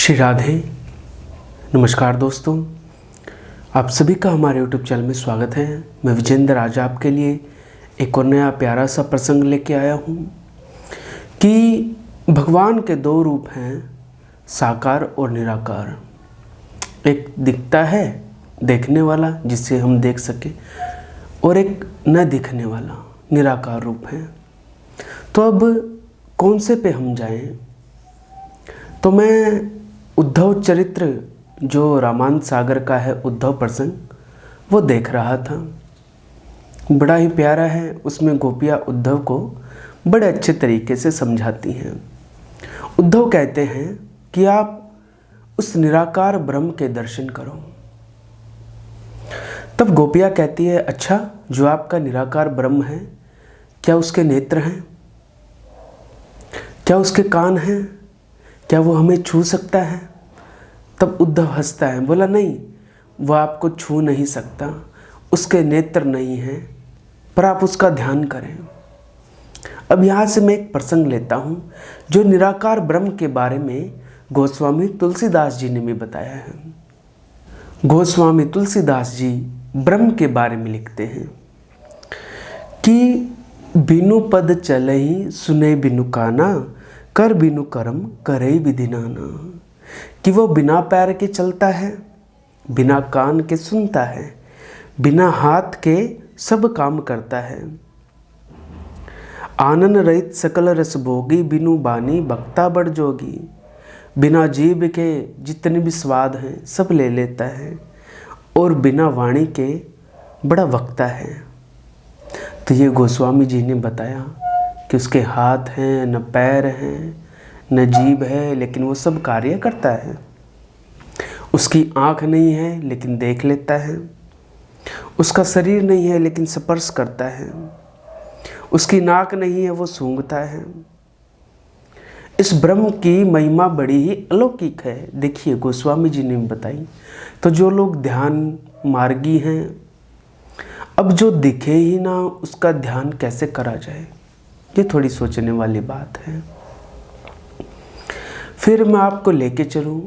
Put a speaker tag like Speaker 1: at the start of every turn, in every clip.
Speaker 1: श्री राधे। नमस्कार दोस्तों, आप सभी का हमारे YouTube चैनल में स्वागत है। मैं विजेंद्र आज आपके लिए एक और नया प्यारा सा प्रसंग लेके आया हूँ कि भगवान के दो रूप हैं, साकार और निराकार। एक दिखता है देखने वाला जिसे हम देख सके, और एक न दिखने वाला निराकार रूप है। तो अब कौन से पे हम जाएं? तो मैं उद्धव चरित्र जो रामानंद सागर का है, उद्धव प्रसंग, वो देख रहा था। बड़ा ही प्यारा है। उसमें गोपियाँ उद्धव को बड़े अच्छे तरीके से समझाती हैं। उद्धव कहते हैं कि आप उस निराकार ब्रह्म के दर्शन करो। तब गोपियाँ कहती है, अच्छा, जो आपका निराकार ब्रह्म है, क्या उसके नेत्र हैं? क्या उसके कान हैं? क्या वो हमें छू सकता है? तब उद्धव हंसता है, बोला नहीं, वो आपको छू नहीं सकता, उसके नेत्र नहीं हैं, पर आप उसका ध्यान करें। अब यहाँ से मैं एक प्रसंग लेता हूँ जो निराकार ब्रह्म के बारे में गोस्वामी तुलसीदास जी ने भी बताया है। गोस्वामी तुलसीदास जी ब्रह्म के बारे में लिखते हैं कि बिनु पद चलहि सुने बिनु काना, कर बिनु कर्म करे विधि नाना। कि वो बिना पैर के चलता है, बिना कान के सुनता है, बिना हाथ के सब काम करता है। आनन रहित सकल रस भोगी, बिनु बानी भक्ता बड़ जोगी। बिना जीभ के जितने भी स्वाद हैं सब ले लेता है, और बिना वाणी के बड़ा वक्ता है। तो ये गोस्वामी जी ने बताया कि उसके हाथ हैं, न पैर हैं, न जीभ है, लेकिन वो सब कार्य करता है। उसकी आँख नहीं है लेकिन देख लेता है। उसका शरीर नहीं है लेकिन स्पर्श करता है। उसकी नाक नहीं है, वो सूंघता है। इस ब्रह्म की महिमा बड़ी ही अलौकिक है। देखिए गोस्वामी जी ने बताई। तो जो लोग ध्यान मार्गी हैं, अब जो दिखे ही ना उसका ध्यान कैसे करा जाए, ये थोड़ी सोचने वाली बात है। फिर मैं आपको लेके चलूं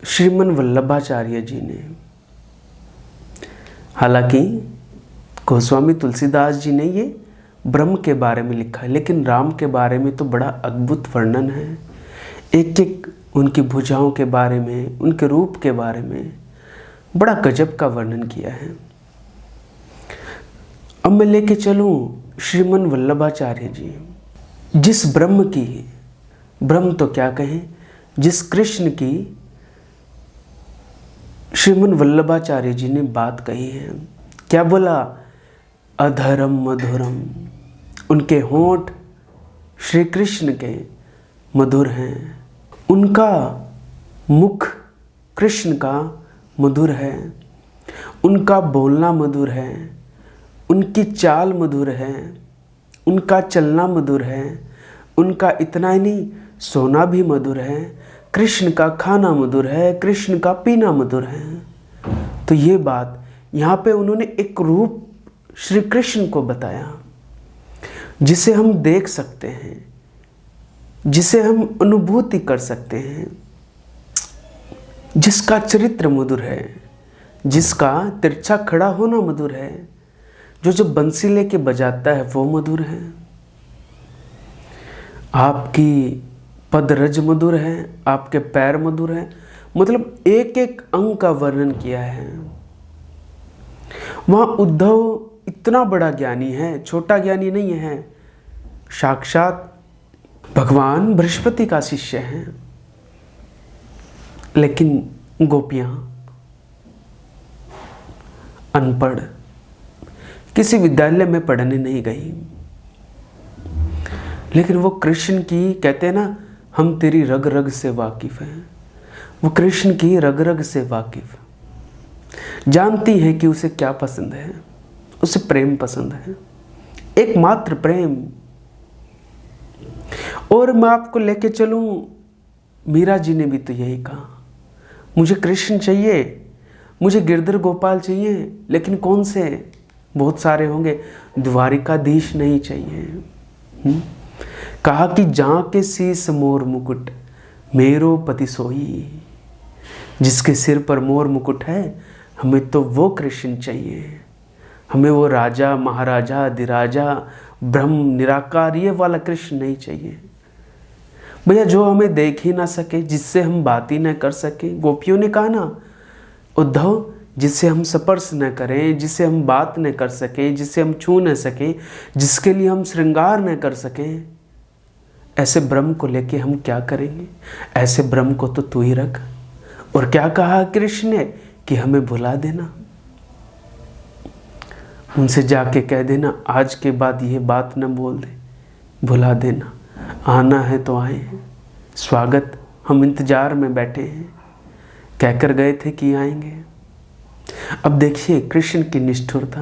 Speaker 1: श्रीमन वल्लभाचार्य जी ने। हालांकि गोस्वामी तुलसीदास जी ने ये ब्रह्म के बारे में लिखा है, लेकिन राम के बारे में तो बड़ा अद्भुत वर्णन है। एक एक उनकी भुजाओं के बारे में, उनके रूप के बारे में बड़ा गजब का वर्णन किया है। अब मैं लेके चलूं श्रीमन वल्लभाचार्य जी। जिस ब्रह्म की, ब्रह्म तो क्या कहें, जिस कृष्ण की श्रीमन वल्लभाचार्य जी ने बात कही है। क्या बोला? अधरम मधुरम। उनके होंठ श्री कृष्ण के मधुर हैं, उनका मुख कृष्ण का मधुर है, उनका बोलना मधुर है, उनकी चाल मधुर है, उनका चलना मधुर है, उनका इतना ही नहीं, सोना भी मधुर है, कृष्ण का खाना मधुर है, कृष्ण का पीना मधुर है। तो ये बात यहाँ पे उन्होंने एक रूप श्री कृष्ण को बताया जिसे हम देख सकते हैं, जिसे हम अनुभूति कर सकते हैं, जिसका चरित्र मधुर है, जिसका तिरछा खड़ा होना मधुर है, जो जब बंसी लेके बजाता है वो मधुर है। आपकी पदरज मधुर है, आपके पैर मधुर है। मतलब एक एक अंग का वर्णन किया है। वहाँ उद्धव इतना बड़ा ज्ञानी है, छोटा ज्ञानी नहीं है, साक्षात भगवान बृहस्पति का शिष्य है। लेकिन गोपियाँ अनपढ़, किसी विद्यालय में पढ़ने नहीं गई, लेकिन वो कृष्ण की, कहते हैं ना, हम तेरी रग रग से वाकिफ हैं। वो कृष्ण की रग रग से वाकिफ, जानती है कि उसे क्या पसंद है। उसे प्रेम पसंद है, एकमात्र प्रेम। और मैं आपको लेके चलूं, मीरा जी ने भी तो यही कहा, मुझे कृष्ण चाहिए, मुझे गिरधर गोपाल चाहिए, लेकिन कौन से? बहुत सारे होंगे, द्वारिकाधीश नहीं चाहिए। कहा कि जहाँ के शीस मोर मुकुट, मेरो पति सोई, जिसके सिर पर मोर मुकुट है, हमें तो वो कृष्ण चाहिए। हमें वो राजा महाराजा अधिराजा ब्रह्म निराकार ये वाला कृष्ण नहीं चाहिए भैया, जो हमें देख ही ना सके, जिससे हम बात ही ना कर सके। गोपियों ने कहा ना उद्धव, जिससे हम स्पर्श न करें, जिससे हम बात न कर सकें, जिससे हम छू न सकें, जिसके लिए हम श्रृंगार न कर सकें, ऐसे ब्रह्म को लेके हम क्या करेंगे? ऐसे ब्रह्म को तो तू ही रख। और क्या कहा कृष्ण ने कि हमें भुला देना, उनसे जाके कह देना आज के बाद ये बात न बोल दे, भुला देना। आना है तो आए, स्वागत, हम इंतजार में बैठे हैं, कहकर गए थे कि आएंगे। अब देखिए कृष्ण की निष्ठुरता,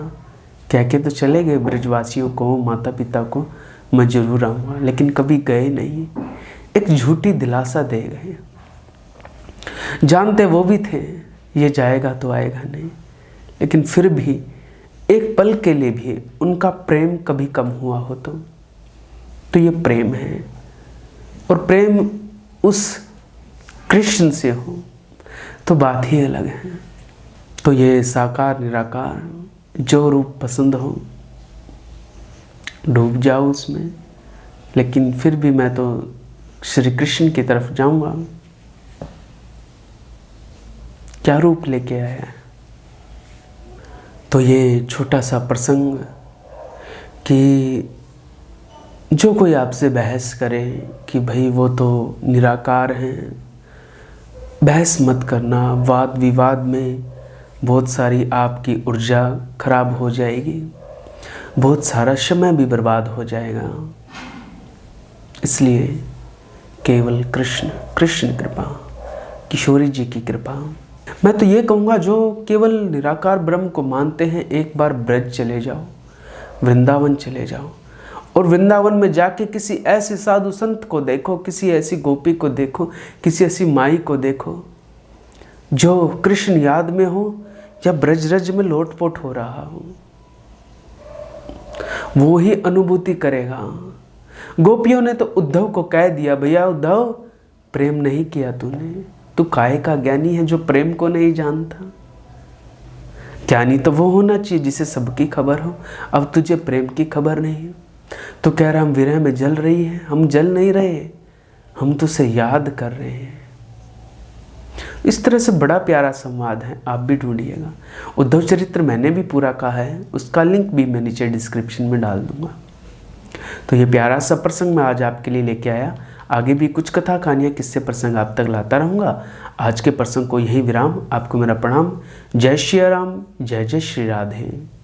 Speaker 1: कह के तो चले गए ब्रजवासियों को, माता पिता को, मैं जरूर आऊँगा, लेकिन कभी गए नहीं, एक झूठी दिलासा दे गए। जानते वो भी थे ये जाएगा तो आएगा नहीं, लेकिन फिर भी एक पल के लिए भी उनका प्रेम कभी कम हुआ हो तो ये प्रेम है। और प्रेम उस कृष्ण से हो तो बात ही अलग है। तो ये साकार निराकार जो रूप पसंद हो डूब जाओ उसमें, लेकिन फिर भी मैं तो श्री कृष्ण की तरफ जाऊंगा। क्या रूप लेके आया है? तो ये छोटा सा प्रसंग कि जो कोई आपसे बहस करे कि भाई वो तो निराकार हैं, बहस मत करना। वाद विवाद में बहुत सारी आपकी ऊर्जा खराब हो जाएगी, बहुत सारा समय भी बर्बाद हो जाएगा। इसलिए केवल कृष्ण, कृष्ण कृपा, किशोरी जी की कृपा। मैं तो ये कहूँगा जो केवल निराकार ब्रह्म को मानते हैं, एक बार ब्रज चले जाओ, वृंदावन चले जाओ, और वृंदावन में जाके किसी ऐसे साधु संत को देखो, किसी ऐसी गोपी को देखो, किसी ऐसी माई को देखो जो कृष्ण याद में हो या ब्रज रज में लोटपोट हो रहा हो, वो ही अनुभूति करेगा। गोपियों ने तो उद्धव को कह दिया, भैया उद्धव प्रेम नहीं किया तूने, तू काहे का ज्ञानी है जो प्रेम को नहीं जानता। ज्ञानी तो वो होना चाहिए जिसे सबकी खबर हो, अब तुझे प्रेम की खबर नहीं। तो कह रहा हम विरह में जल रही है, हम जल नहीं रहे, हम तुझसे याद कर रहे हैं। इस तरह से बड़ा प्यारा संवाद है, आप भी ढूंढिएगा। उद्धव चरित्र मैंने भी पूरा कहा है, उसका लिंक भी मैं नीचे डिस्क्रिप्शन में डाल दूंगा। तो ये प्यारा सा प्रसंग मैं आज आपके लिए लेके आया। आगे भी कुछ कथा कहानियाँ किस्से प्रसंग आप तक लाता रहूँगा। आज के प्रसंग को यहीं विराम। आपको मेरा प्रणाम। जय श्री राम, जय जय श्री राधे।